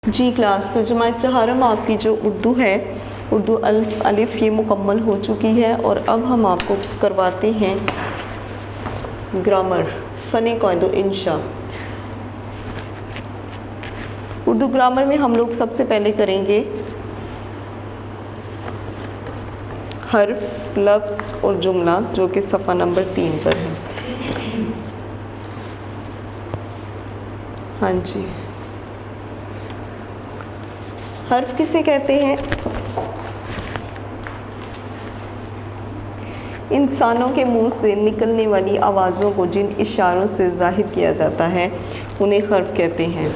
जी class, तो जमात चहारम आपकी जो उर्दू है, उर्दू अलिफ ये मुकम्मल हो चुकी है और अब हम आपको करवाते हैं ग्रामर, फ़न क़ाइदो इंशा। उर्दू ग्रामर में हम लोग सबसे पहले करेंगे हर्फ, लफ्ज़ और जुमला, जो कि सफ़ा नंबर 3 पर है। हाँ जी, हर्फ किसे कहते हैं? इंसानों के मुंह से निकलने वाली आवाज़ों को जिन इशारों से ज़ाहिर किया जाता है उन्हें हर्फ कहते हैं,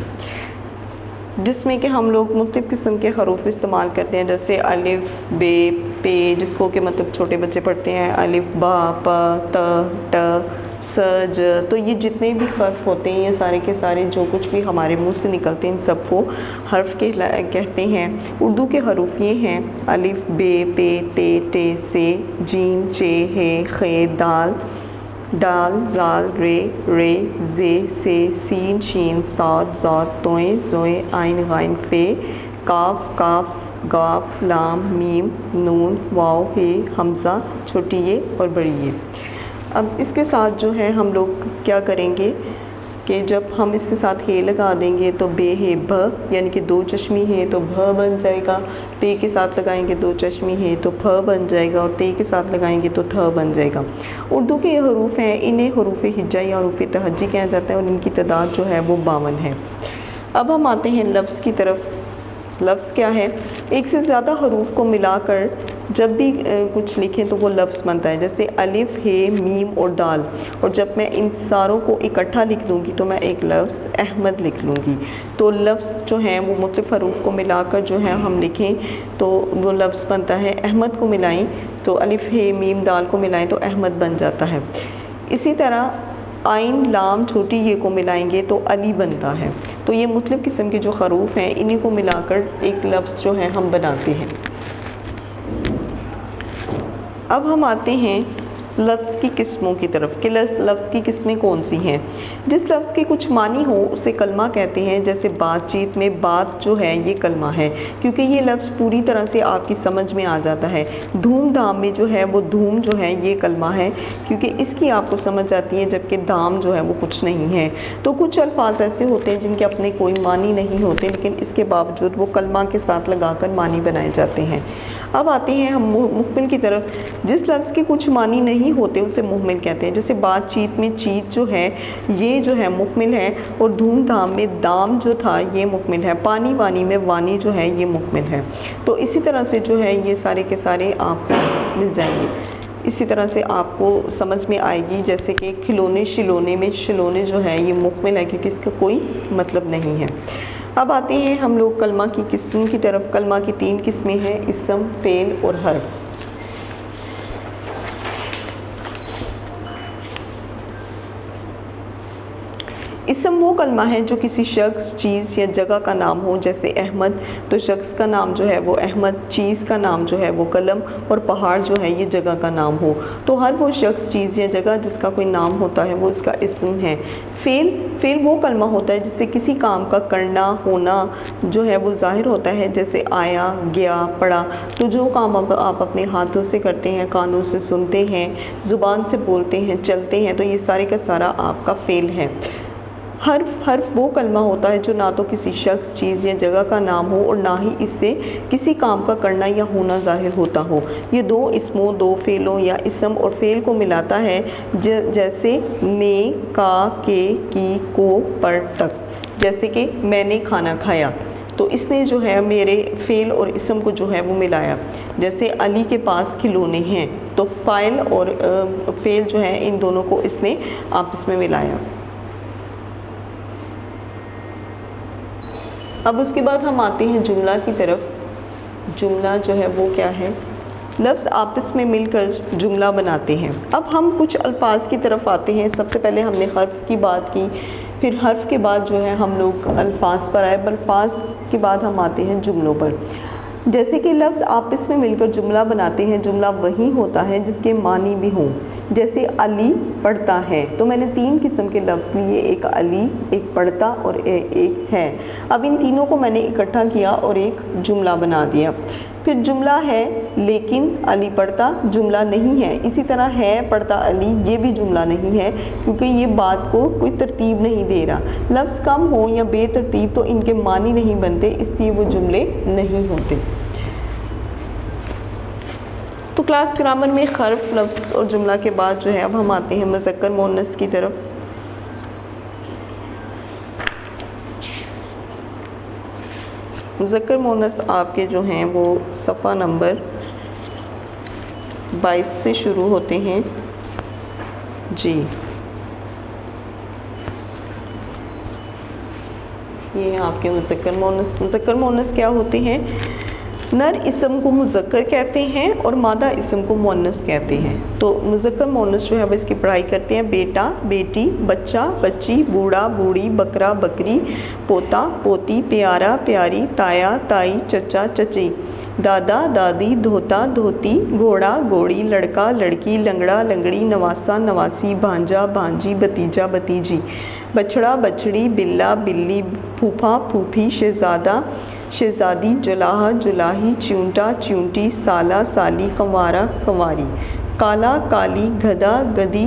जिसमें कि हम लोग मुख्तलिफ़ किस्म के हरूफ इस्तेमाल करते हैं, जैसे अलिफ, बे, पे, जिसको कि मतलब छोटे बच्चे पढ़ते हैं, अलिफ, बा, प, त, ट, स, ज। तो ये जितने भी हर्फ होते हैं, ये सारे के सारे जो कुछ भी हमारे मुंह से निकलते हैं, इन सबको हर्फ कहते हैं। उर्दू के हरूफ ये हैं अलिफ, बे, पे, ते, टे, से, जीम, चे, हे, खे, दाल, दाल, जाल, रे, जे, से, सीन, शीन, साद, ज़ात, तोए, ज़ोए, आइन, गाइन, फे, काफ, काफ, गाफ, लाम, मीम, नून, वाव, हे, हमज़ा, छोटी ये और बड़ी ये। अब इसके साथ जो है हम लोग क्या करेंगे कि जब हम इसके साथ हे लगा देंगे तो बे, हे, भ, यानी कि दो चश्मी है तो भ बन जाएगा। ते के साथ लगाएंगे दो चश्मी है तो फ बन जाएगा, और ते के साथ लगाएंगे तो थ बन जाएगा। उर्दू के ये हरूफ हैं, इन्हें हरूफ हिज्जा या हरूफ तहज्जी कहा जाता है और इनकी तादाद जो है वो 52 है। अब हम आते हैं लफ्ज़ की तरफ। लफ्ज़ क्या है? एक से ज़्यादा हरूफ को मिलाकर जब भी कुछ लिखें तो वो लफ्ज़ बनता है, जैसे अलिफ, हे, मीम और दाल। और जब मैं इन सारों को इकट्ठा लिख दूँगी तो मैं एक लफ्ज़ अहमद लिख लूँगी। तो लफ्ज़ जो हैं वो मुख्तलिफ़ हरूफ को मिलाकर जो है हम लिखें तो वो लफ्ज़ बनता है। अहमद को मिलाएं तो अलिफ, हे, मीम, दाल को मिलाएं तो अहमद बन जाता है। इसी तरह आइन, लाम, छोटी ये को मिलाएंगे तो अली बनता है। तो ये मुख्तलिफ़ किस्म के जो हरूफ हैं इन्हीं को मिलाकर एक लफ्ज़ जो है हम बनाते हैं। अब हम आते हैं लफ्ज़ की किस्मों की तरफ कि लफ्ज़ की किस्में कौन सी हैं। जिस लफ्ज़ के कुछ मानी हो उसे कलमा कहते हैं, जैसे बातचीत में बात जो है ये कलमा है, क्योंकि ये लफ्ज़ पूरी तरह से आपकी समझ में आ जाता है। धूम-धाम में जो है वो धूम जो है ये कलमा है, क्योंकि इसकी आपको समझ आती है, जबकि दाम जो है वो कुछ नहीं है। तो कुछ अल्फाज ऐसे होते हैं जिनके अपने कोई मानी नहीं होते, लेकिन इसके बावजूद वो कलमा के साथ लगाकर मानी बनाए जाते हैं। अब आते हैं हम मुहमिल की तरफ। जिस लफ्ज़ के कुछ मानी नहीं होते उसे मुहमिल कहते हैं, जैसे बातचीत में चीत जो है ये जो है मुहमिल है, और धूम-धाम में दाम जो था ये मुहमिल है, पानी वानी में वानी जो है ये मुहमिल है। तो इसी तरह से जो है ये सारे के सारे आपको मिल जाएंगे। इसी तरह से आपको समझ में आएगी, जैसे कि खिलौने शिलोने में शिलोने जो है ये मुहमिल है क्योंकि इसका कोई मतलब नहीं है। अब आते हैं हम लोग कलमा की किस्म की तरफ। कलमा की 3 किस्में हैं, इस्म, फ़ेल और हर्फ। इस्म वो कलमा है जो किसी शख्स, चीज़ या जगह का नाम हो, जैसे अहमद तो शख्स का नाम जो है वो अहमद, चीज़ का नाम जो है वो कलम, और पहाड़ जो है ये जगह का नाम हो। तो हर वो शख्स, चीज़ या जगह जिसका कोई नाम होता है वो इसका इस्म है। फ़ेल वो कलमा होता है जिससे किसी काम का करना, होना जो है वो ज़ाहिर होता है, जैसे आया, गया, पढ़ा। तो जो काम आप अपने हाथों से करते हैं, कानों से सुनते हैं, ज़ुबान से बोलते हैं, चलते हैं, तो ये सारे का सारा आपका फ़ेल है। हर्फ वो कलमा होता है जो ना तो किसी शख्स, चीज़ या जगह का नाम हो और ना ही इससे किसी काम का करना या होना ज़ाहिर होता हो। ये 2 इस्मों, 2 फ़ेलों या इस्म और फ़ेल को मिलाता है, जैसे ने, का, के, की, को, पर, तक। जैसे कि मैंने खाना खाया तो इसने जो है मेरे फ़ेल और इस्म को जो है वो मिलाया। जैसे अली के पास खिलौने हैं तो फ़ाइल और फ़ेल जो है इन दोनों को इसने आपस में मिलाया। अब उसके बाद हम आते हैं जुमला की तरफ। जुमला जो है वो क्या है? लफ्ज़ आपस में मिलकर जुमला बनाते हैं। अब हम कुछ अल्फाज की तरफ आते हैं। सबसे पहले हमने हर्फ की बात की, फिर हर्फ के बाद जो है हम लोग अल्फाज पर आए, अल्फाज के बाद हम आते हैं जुमलों पर। जैसे कि लफ्ज़ आपस में मिलकर जुमला बनाते हैं, जुमला वही होता है जिसके मानी भी हों। जैसे अली पढ़ता है, तो मैंने 3 किस्म के लफ्ज़ लिए, एक अली, एक पढ़ता और एक है। अब इन तीनों को मैंने इकट्ठा किया और एक जुमला बना दिया। फिर जुमला है लेकिन अली पढ़ता जुमला नहीं है। इसी तरह है पढ़ता अली, ये भी जुमला नहीं है क्योंकि ये बात को कोई तरतीब नहीं दे रहा। लफ्ज़ कम हो या बेतरतीब तो इनके मानी नहीं बनते, इसलिए वो जुमले नहीं होते। तो क्लास ग्रामर में हर्फ, लफ्ज़ और जुमला के बाद जो है अब हम आते हैं मुज़क्कर मुअन्नस की तरफ। मुज़क्कर मुअन्नस आपके जो हैं वो सफ़ा नंबर 22 से शुरू होते हैं जी। ये आपके मुज़क्कर मुअन्नस। मुज़क्कर मुअन्नस क्या होते हैं? नर इसम को मुज़क्कर कहते हैं और मादा इसम को मुअन्नस कहते हैं। तो मुज़क्कर मुअन्नस जो है अब इसकी पढ़ाई करते हैं। बेटा, बेटी, बच्चा, बच्ची, बूढ़ा, बूढ़ी, बकरा, बकरी, पोता, पोती, प्यारा, प्यारी, ताया, ताई, चचा, चची, दादा, दादी, धोता, धोती, घोड़ा, घोड़ी, लड़का, लड़की, लंगड़ा, लंगड़ी, नवासा, नवासी, भांजा, भांजी, भतीजा, भतीजी, बछड़ा, बछड़ी, बिल्ला, बिल्ली, फूफा, फूफी, शहज़ादा, शहज़ादी, जुलाहा, जुलाही, च्यूंटा, च्यूंटी, साला, साली, कंवारा, कंवारी, काला, काली, गधा, गधी,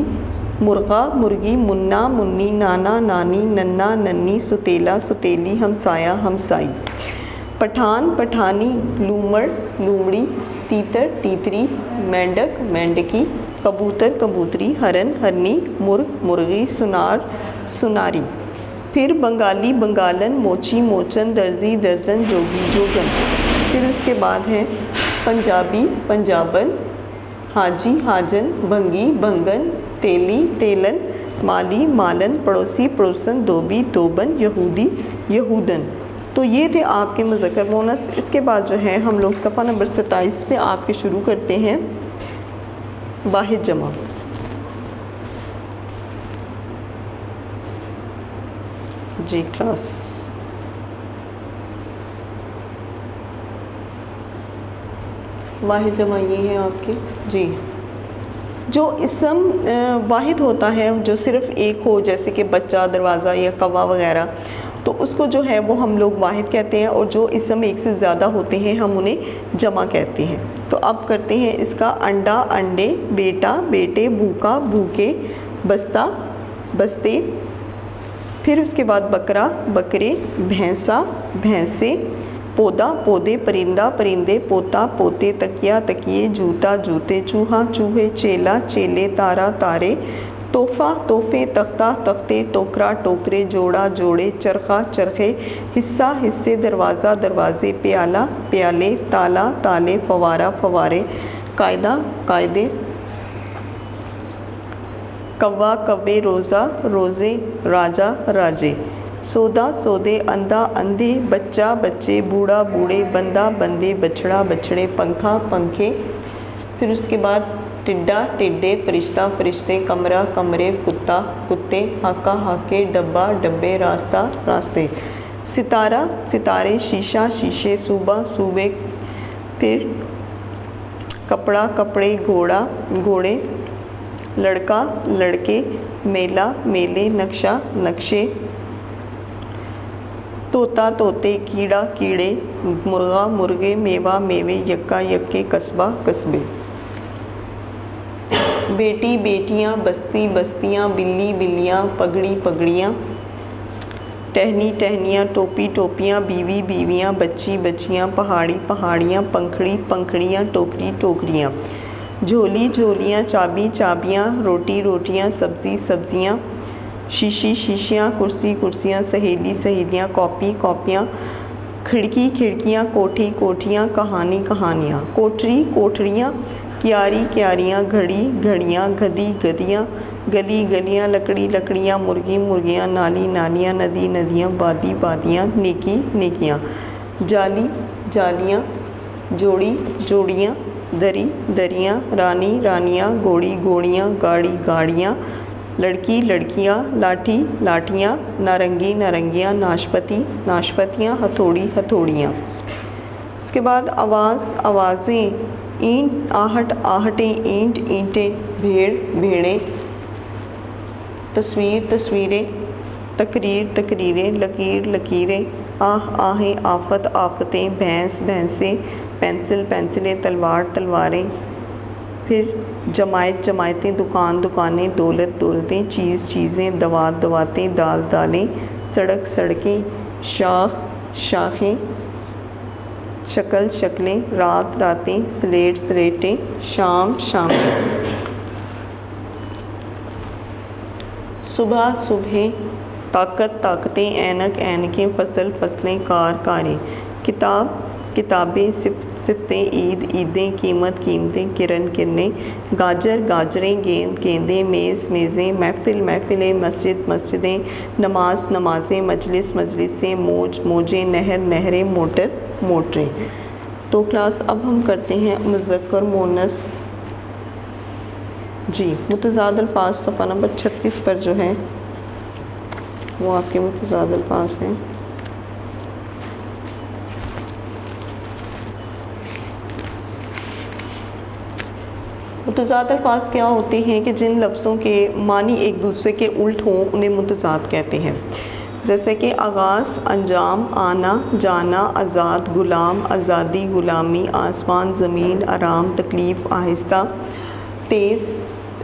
मुर्गा, मुर्गी, मुन्ना, मुन्नी, नाना, नानी, नन्ना, नन्नी, सुतेला, सुतेली, हमसाया, हमसाई, पठान, पठानी, लूमड़, लूमड़ी, तीतर, तीतरी, मेंढक, मेंढकी, कबूतर, कबूतरी, हरन, हरनी, मुर्ग, मुर्गी, सुनार, सुनारी। फिर बंगाली, बंगालन, मोची, मोचन, दर्जी, दर्जन, जोगी, जोगन। फिर उसके बाद है पंजाबी, पंजाबन, हाजी, हाजन, भंगी, भंगन, तेली, तेलन, माली, मालन, पड़ोसी, पड़ोसन, दोबी, दोबन, यहूदी, यहूदन। तो ये थे आपके मुज़क्कर मुअन्नस। इसके बाद जो है हम लोग सफ़ा नंबर 27 से आपके शुरू करते हैं वाहिद जमा। जी क्लास वाहिद जमा ये है आपके जी। जो इसम वाहिद होता है, जो सिर्फ़ एक हो, जैसे कि बच्चा, दरवाज़ा या कौवा वगैरह, तो उसको जो है वो हम लोग वाहिद कहते हैं। और जो इसम एक से ज़्यादा होते हैं हम उन्हें जमा कहते हैं। तो अब करते हैं इसका। अंडा, अंडे, बेटा, बेटे, भूखा, भूखे, बस्ता, बस्ते। फिर उसके बाद बकरा, बकरे, भैंसा, भैंसे, पौधा, पौधे, परिंदा, परिंदे, पोता, पोते, तकिया, तकिए, जूता, जूते, चूहा, चूहे, चेला, चेले, तारा, तारे, तोहफ़ा, तोहफ़े, तख्ता, तख्ते, टोकरा, टोकरे, जोड़ा, जोड़े, चरखा, चरखे, हिस्सा, हिस्से, दरवाज़ा, दरवाज़े, प्याला, प्याले, ताला, ताले, फवारा, फवारे, कायदा, कायदे, कौवा, कव्वे, रोज़ा, रोज़े, राजा, राजे, सौदा, सौदे, अंधा, अंधे, बच्चा, बच्चे, बूढ़ा, बूढ़े, बंदा, बंदे, बछड़ा, बछड़े, पंखा, पंखे। फिर उसके बाद टिड्डा, टिड्डे, फरिश्ता, फरिश्ते, कमरा, कमरे, कुत्ता, कुत्ते, हाका, हाके, डब्बा, डब्बे, रास्ता, रास्ते, सितारा, सितारे, शीशा, शीशे, सूबा, सूबे। फिर कपड़ा, कपड़े, घोड़ा, घोड़े, लड़का, लड़के, मेला, मेले, नक्शा, नक्शे, तोता, तोते, कीड़ा, कीड़े, मुर्गा, मुर्गे, मेवा, मेवे, यक्का, यक्के, कस्बा, कस्बे, बेटी, बेटियां, बस्ती, बस्तियां, बिल्ली, बिल्लियां, पगड़ी, पगड़ियां, टहनी, टहनियां, टोपी, टोपियां, बीवी, बीवियां, बच्ची, बच्चियां, पहाड़ी, पहाड़ियां, पंखड़ी, पंखड़ियां, टोकरी, टोकरियां, झोली, झोलियां, चाबी, चाबियां, रोटी, रोटियां, सब्ज़ी, सब्ज़ियां, शीशी, शीशियां, कुर्सी, कुर्सियां, सहेली, सहेलियां, कॉपी, कॉपियां, खिड़की, खिड़कियां, कोठी, कोठियां, कहानी, कहानियां, कोठरी, कोठरियां, क्यारी, क्यारियां, घड़ी, घड़ियां, गधी, गधियां, गली, गलियां, लकड़ी, लकड़ियां, मुर्गी, मुर्गियां, नाली, नालियां, नदी, नदियां, वादी, वादियां, नेकी, नेकियां, जाली, जालियां, जोड़ी, जोड़ियां, दरी, दरियां, रानी, रानियां, घोड़ी, घोड़ियां, गाड़ी, गाड़ियां, लड़की, लड़कियां, लाठी, लाठियां, नारंगी, नारंगियां, नाशपति, नाशपतियां, हथौड़ी, हथौड़ियां। उसके बाद आवाज़, आवाज़ें, ईंट, आहट, आहें, ईंट, ईंटें, भेड़, भेड़ें, तस्वीर, तस्वीरें, तकरीर, तकरीरें, लकीर, लकीरें, आह, आहें, आफत, आफतें, भैंस, भैंसें, पेंसिल, पेंसिलें, तलवार, तलवारें, फिर जमायत, जमायतें, दुकान, दुकानें, दौलत, दौलतें, चीज़, चीज़ें, दवात, दवातें, दाल, दालें, सड़क, सड़कें, शाख, शाखें, शक्ल, शक्लें, रात, रातें, स्लेट, स्लेटें, शाम, शामें, सुबह, सुबहें, ताकत, ताकतें, ऐनक, ऐनकें, फसल, फसलें, कार, कारें, किताब, किताबें, सिफ्तें, ईद, ईदें, कीमत, कीमतें, किरण, किरणें, गाजर, गाजरें, गेंद, गेंदें, मेज़, मेज़ें, महफ़िल, महफ़िलें, मस्जिद, मस्जिदें, नमाज, नमाज़ें, मजलिस, मजलिसें, मौज, मौजें, नहर, नहरें, मोटर, मोटरें। तो क्लास अब हम करते हैं मुज़क्कर मुअन्नस जी। मुतज़ाद अल्फ़ाज़ सफ़ा नंबर 36 पर जो है वो आपके मुतज़ाद अल्फ़ाज़ हैं। मुतज़ाद अल्फ़ाज़ क्या होते हैं कि जिन लफ्ज़ों के मानी एक दूसरे के उल्ट हों उन्हें मुतज़ाद कहते हैं। जैसे कि आगाज़, अंजाम, आना, जाना, आज़ाद, ग़ुलाम, आज़ादी, ग़ुलामी, आसमान, ज़मीन, आराम, तकलीफ़, आहिस्ता, तेज़,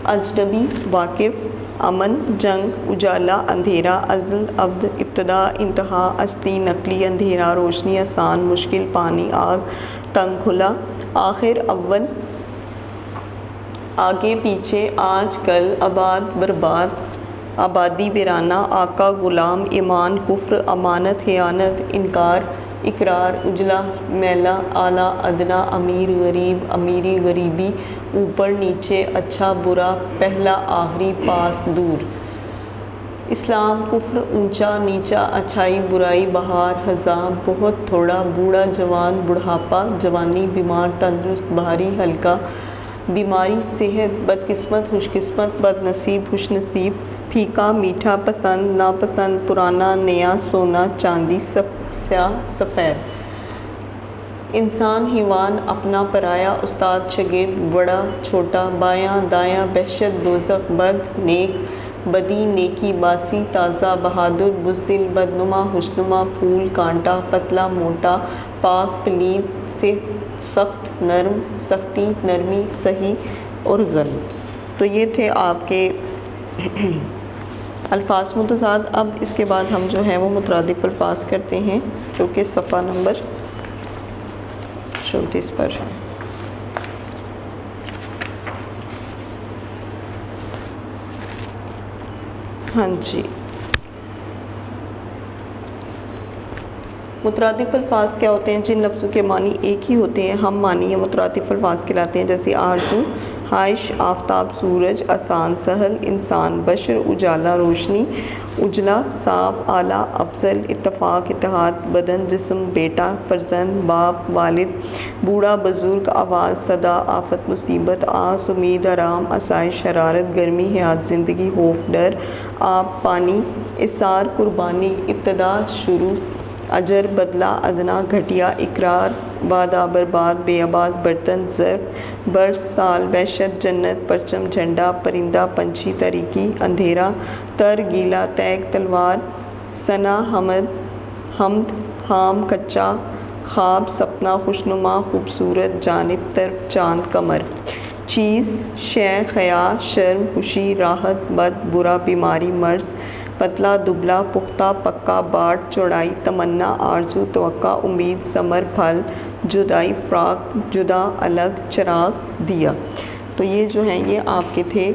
अजनबी, वाकिफ़, अमन, जंग, उजाला, अंधेरा, अज़ल, अब्द, इब्तदा, इंतहा, असली, नकली, अंधेरा, रोशनी, आसान, मुश्किल, पानी, आग, तंग, खुला, आखिर, अव्वल, आगे, पीछे, आज, कल, आबाद, बर्बाद, आबादी, वीराना, आका, ग़ुलाम, ईमान, कुफ्र, अमानत, खयानत, इनकार, इकरार, उजला, मैला, आला, अदना, अमीर, गरीब, अमीरी, गरीबी, ऊपर, नीचे, अच्छा, बुरा, पहला, आखिरी, पास, दूर, इस्लाम, कुफ्र, ऊंचा, नीचा, अच्छाई, बुराई, बहार, हज़ां, बहुत, थोड़ा, बूढ़ा, जवान, बुढ़ापा, जवानी, बीमार, तंदुरुस्त, भारी, हल्का, बीमारी, सेहत, बदकिस्मत, खुशकिस्मत, बदनसीब, खुशनसीब, फीका, मीठा, पसंद, नापसंद, पुराना, नया, सोना, चांदी, स्याह, सफ़ेद, इंसान, हिवान, अपना, पराया, उस्ताद, शगीर्द, बड़ा, छोटा, बायां, दायां, बहशत, दोज़ख, बद, नेक, बदी, नेकी, बासी, ताज़ा, बहादुर, बुज़दिल, बदनुमा, खुशनुमा, फूल, कांटा, पतला, मोटा, पाक, पलीद, से सख्त, नरम, सख्ती, नरमी, सही और गलत। तो ये थे आपके अल्फ़ाज़ मुतज़ाद। अब इसके बाद हम जो है वो मुतरादिफ़ अल्फ़ाज़ करते हैं जो कि सफ़ा नंबर 34 पर है। हाँ जी, मुतरादिफ़ अल्फ़ाज़ क्या होते हैं? जिन लफ्ज़ों के मानी एक ही होते हैं हम मानी या मुतरादिफ़ अल्फ़ाज़ कहलाते हैं। जैसे आरज़ू, हाइश, आफ़ताब, सूरज, आसान, सहल, इंसान, बशर, उजाला, रोशनी, उजला, साफ़, आला, अफजल, इत्तफ़ाक़, इत्तेहाद, बदन, जिस्म, बेटा, फ़र्ज़ंद, बाप, वालिद, बूढ़ा, बुज़ुर्ग, आवाज़, सदा, आफ़त, मुसीबत, आस, उम्मीद, आराम, आसाइश, शरारत, गर्मी, हयात, ज़िंदगी, खौफ, डर, आब, पानी, इसार, कुर्बानी, इब्तदा, शुरू, अजर, बदला, अदना, घटिया, इकरार, वादा, बर्बाद, बेआबाद, बर्तन, ज़र्फ़, बर्स, साल, वहशत, जन्नत, परचम, झंडा, परिंदा, पंछी, तरीकी, अंधेरा, तर, गीला, तैग, तलवार, सना, हमद, हाम, कच्चा, ख्वाब, सपना, खुशनुमा, खूबसूरत, जानिब, तरफ, चाँद, कमर, चीज़, शय, ख़या, शर्म, खुशी, राहत, बद, बुरा, बीमारी, मर्ज़, पतला, दुबला, पुख्ता, पक्का, बाट, चौड़ाई, तमन्ना, आरज़ू, तवक्का, उम्मीद, समर, फल, जुदाई, फ़राक, जुदा, अलग, चिराग, दिया। तो ये जो हैं ये आपके थे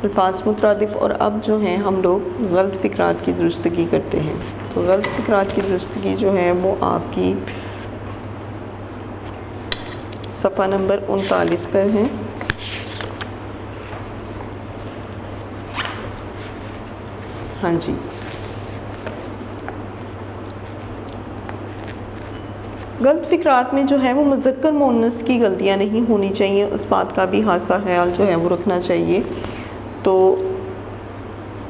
अल्फ़ाज़ मुतरादिफ़। और अब जो हैं हम लोग गलत फ़िक्रात की दुरुस्तगी करते हैं। तो गलत फ़िक्रात की दुरुस्तगी जो है वो आपकी सफ़ा नंबर 39 पर है। हाँ जी, गलत फ़िक्रात में जो है वो मुज़क्कर मुअन्नस की गलतियाँ नहीं होनी चाहिए, उस बात का भी खासा ख्याल जो है वो रखना चाहिए। तो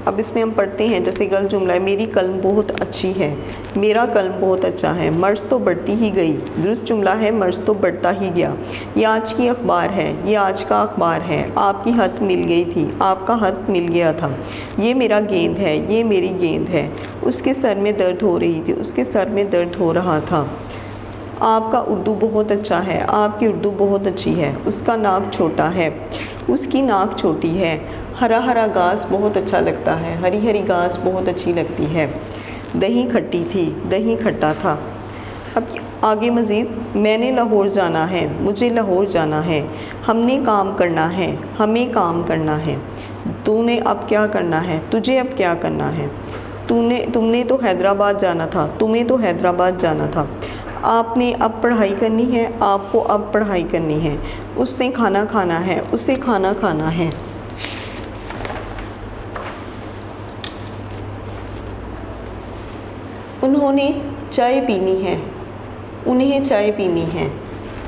अब इसमें हम पढ़ते हैं, जैसे गलत जुमला है, मेरी कलम बहुत अच्छी है, मेरा कलम बहुत अच्छा है, मर्ज तो बढ़ती ही गई। दुरुस्त जुमला है, मर्ज तो बढ़ता ही गया। ये आज की अखबार है, ये आज का अखबार है, आपकी हथ मिल गई थी, आपका हथ मिल गया था। ये मेरा गेंद है, ये मेरी गेंद है, उसके सर में दर्द हो रही थी, उसके सर में दर्द हो रहा था। आपका उर्दू बहुत अच्छा है, आपकी उर्दू बहुत अच्छी है, उसका नाक छोटा है, उसकी नाक छोटी है। हरा हरा घास बहुत अच्छा लगता है, हरी हरी घास बहुत अच्छी लगती है। दही खट्टी थी, दही खट्टा था। अब आगे मज़ीद, मैंने लाहौर जाना है, मुझे लाहौर जाना है, हमने काम करना है, हमें काम करना है। तूने अब क्या करना है, तुझे अब क्या करना है। तुमने तो हैदराबाद जाना था, तुम्हें तो हैदराबाद जाना था। आपने अब पढ़ाई करनी है, आपको अब पढ़ाई करनी है। उसने खाना खाना है, उसे खाना खाना है। उन्होंने चाय पीनी है, उन्हें चाय पीनी है।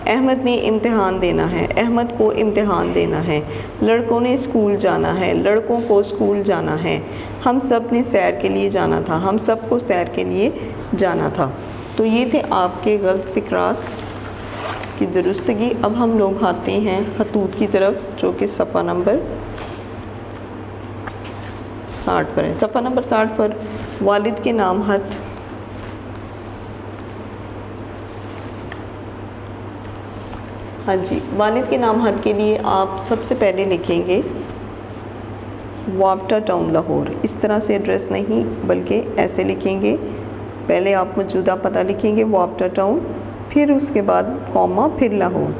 अहमद ने इम्तिहान देना है, अहमद को इम्तिहान देना है। लड़कों ने स्कूल जाना है, लड़कों को स्कूल जाना है। हम सब ने सैर के लिए जाना था, हम सब को सैर के लिए जाना था। तो ये थे आपके गलत फ़िक्रात की दुरुस्तगी। अब हम लोग आते हैं खतूत की तरफ, जो कि सफ़ा नंबर 60 पर है। सफ़ा नंबर 60 पर वालिद के नाम हथ, हाँ जी, वालिद के नाम हद के लिए आप सबसे पहले लिखेंगे वाप्टा टाउन लाहौर। इस तरह से एड्रेस नहीं, बल्कि ऐसे लिखेंगे। पहले आप मौजूदा पता लिखेंगे वाप्टा टाउन, फिर उसके बाद कॉमा, फिर लाहौर।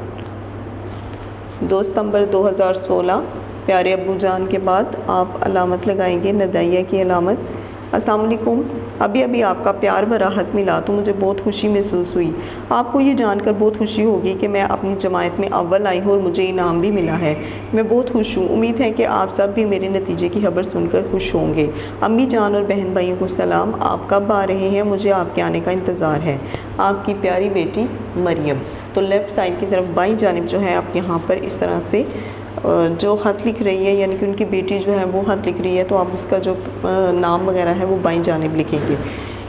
2 सितंबर 2016 प्यारे अब्बू जान के बाद आप अलामत लगाएंगे, नदाइया की अलामत। अस्सलाम वालेकुम। अभी अभी आपका प्यार भरा खत मिला तो मुझे बहुत खुशी महसूस हुई। आपको ये जानकर बहुत खुशी होगी कि मैं अपनी जमात में अव्वल आई हूँ और मुझे इनाम भी मिला है। मैं बहुत खुश हूँ। उम्मीद है कि आप सब भी मेरे नतीजे की खबर सुनकर खुश होंगे। अम्मी जान और बहन भाइयों को सलाम। आप कब आ रहे हैं? मुझे आपके आने का इंतज़ार है। आपकी प्यारी बेटी मरियम। तो लेफ़्ट साइड की तरफ बाईं जानिब जो है आप यहाँ पर इस तरह से जो ख़त लिख रही है, यानी कि उनकी बेटी जो है वो ख़त लिख रही है, तो आप उसका जो नाम वगैरह है वो बाईं जानिब लिखेंगे।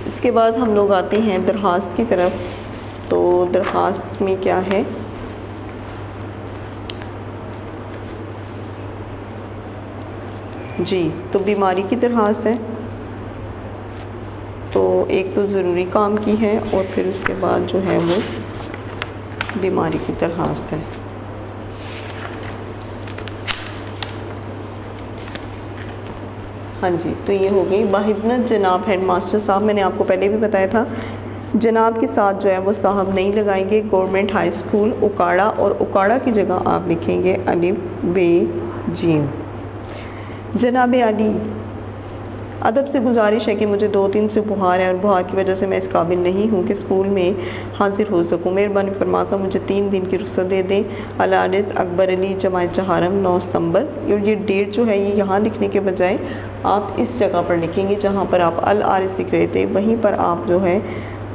इसके बाद हम लोग आते हैं दरख्वास्त की तरफ। तो दरख्वास्त में क्या है, जी, तो बीमारी की दरख्वास्त है। तो एक तो ज़रूरी काम की है और फिर उसके बाद जो है वो बीमारी की दरख्वास्त है। हाँ जी, तो ये हो गई। बाहिदनत जनाब हेडमास्टर साहब, मैंने आपको पहले भी बताया था, जनाब के साथ जो है वो साहब नहीं लगाएंगे। गवर्नमेंट हाई स्कूल उकाड़ा, और उकाड़ा की जगह आप लिखेंगे अलिफ बे जीम। जनाब आली, अदब से गुजारिश है कि मुझे 2 दिन से बुखार है और बुखार की वजह से मैं इस काबिल नहीं हूँ कि स्कूल में हाजिर हो सकूँ। मेहरबानी फरमाकर मुझे 3 दिन की रुख्सत दे दें। अल-आरिस अकबर अली, जमात चहारम, 9 सितंबर। और ये डेट जो है ये यहाँ लिखने के बजाय आप इस जगह पर लिखेंगे जहाँ पर आप अल-आरिस लिख रहे थे, वहीं पर आप जो है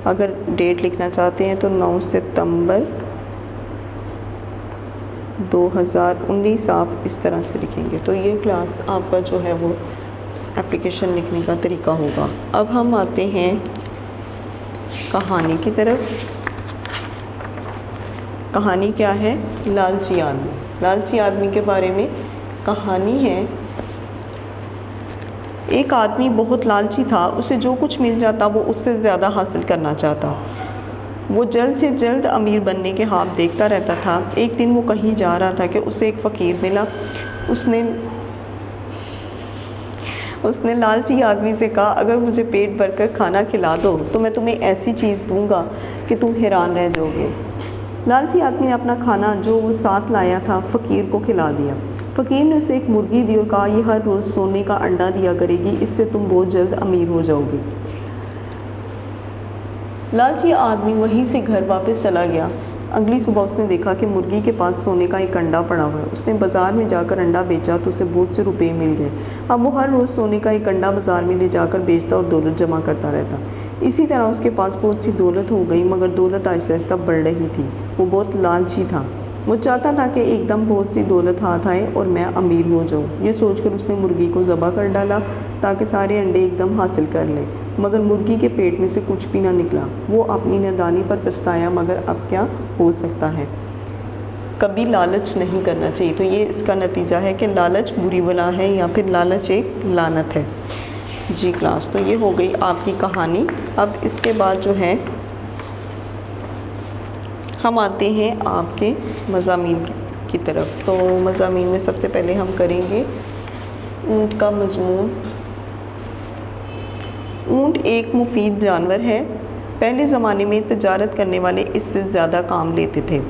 अगर डेट लिखना चाहते हैं तो 9 सितंबर 2019 आप इस तरह से लिखेंगे। तो ये क्लास आपका जो है वो एप्लीकेशन लिखने का तरीका होगा। अब हम आते हैं कहानी की तरफ। कहानी क्या है? लालची आदमी। लालची आदमी के बारे में कहानी है। एक आदमी बहुत लालची था, उसे जो कुछ मिल जाता वो उससे ज़्यादा हासिल करना चाहता। वो जल्द से जल्द अमीर बनने के ख्वाब देखता रहता था। एक दिन वो कहीं जा रहा था कि उसे एक फ़कीर मिला। उसने लालची आदमी से कहा, अगर मुझे पेट भरकर खाना खिला दो तो मैं तुम्हें ऐसी चीज़ दूंगा कि तुम हैरान रह जाओगे। लालची आदमी ने अपना खाना जो वो साथ लाया था फ़कीर को खिला दिया। फ़कीर ने उसे एक मुर्गी दी और कहा, ये हर रोज़ सोने का अंडा दिया करेगी, इससे तुम बहुत जल्द अमीर हो जाओगे। लालची आदमी वहीं से घर वापस चला गया। अगली सुबह उसने देखा कि मुर्गी के पास सोने का एक अंडा पड़ा हुआ है। उसने बाज़ार में जाकर अंडा बेचा तो उसे बहुत से रुपए मिल गए। अब वो हर रोज़ सोने का एक अंडा बाज़ार में ले जाकर बेचता और दौलत जमा करता रहता। इसी तरह उसके पास बहुत सी दौलत हो गई, मगर दौलत आहिस्ता आहिस्ता बढ़ रही थी। वो बहुत लालची था। वो चाहता था कि एकदम बहुत सी दौलत हाथ आए और मैं अमीर हो जाऊं। ये सोचकर उसने मुर्गी को ज़बह कर डाला ताकि सारे अंडे एकदम हासिल कर ले, मगर मुर्गी के पेट में से कुछ भी ना निकला। वो अपनी नादानी पर पछताया, मगर अब क्या हो सकता है। कभी लालच नहीं करना चाहिए। तो ये इसका नतीजा है कि लालच बुरी बला है या फिर लालच एक लानत है। जी क्लास, तो ये हो गई आपकी कहानी। अब इसके बाद जो है हम आते हैं आपके मज़ामीन की तरफ। तो मज़ामीन में सबसे पहले हम करेंगे ऊँट का मज़मून। ऊँट एक मुफीद जानवर है। पहले ज़माने में तजारत करने वाले इससे ज़्यादा काम लेते थे।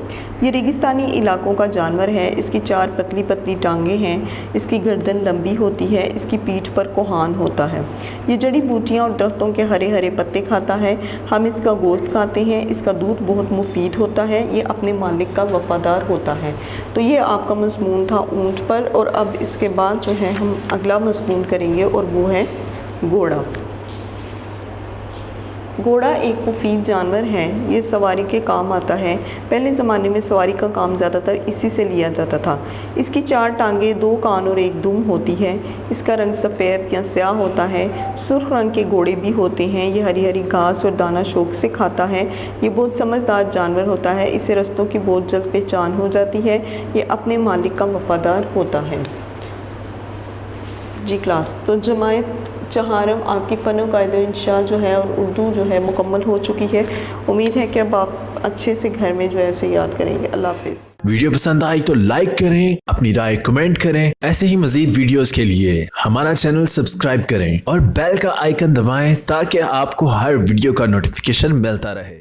ये रेगिस्तानी इलाकों का जानवर है। इसकी 4 पतली पतली टांगें हैं। इसकी गर्दन लंबी होती है। इसकी पीठ पर कोहान होता है। ये जड़ी बूटियाँ और दरख्तों के हरे हरे पत्ते खाता है। हम इसका गोश्त खाते हैं। इसका दूध बहुत मुफीद होता है। ये अपने मालिक का वफ़ादार होता है। तो ये आपका मज़मून था ऊँट पर। और अब इसके बाद जो है हम अगला मज़मून करेंगे और वो है घोड़ा। घोड़ा एक मुफीद जानवर है। ये सवारी के काम आता है। पहले ज़माने में सवारी का काम ज़्यादातर इसी से लिया जाता था। इसकी 4 टांगें, 2 कान और 1 दुम होती है। इसका रंग सफ़ेद या स्याह होता है। सुर्ख रंग के घोड़े भी होते हैं। ये हरी हरी घास और दाना शौक से खाता है। ये बहुत समझदार जानवर होता है। इसे रस्तों की बहुत जल्द पहचान हो जाती है। ये अपने मालिक का वफ़ादार होता है। जी क्लास, तो जमायत चहारम आपकी फ़न कायदा इंशा जो है और उर्दू जो है मुकम्मल हो चुकी है। उम्मीद है कि अब आप अच्छे से घर में जो है ऐसे याद करेंगे। अल्लाह हाफिज़। वीडियो पसंद आई तो लाइक करें, अपनी राय कमेंट करें। ऐसे ही मजीद वीडियोस के लिए हमारा चैनल सब्सक्राइब करें और बेल का आइकन दबाएं ताकि आपको हर वीडियो का नोटिफिकेशन मिलता रहे।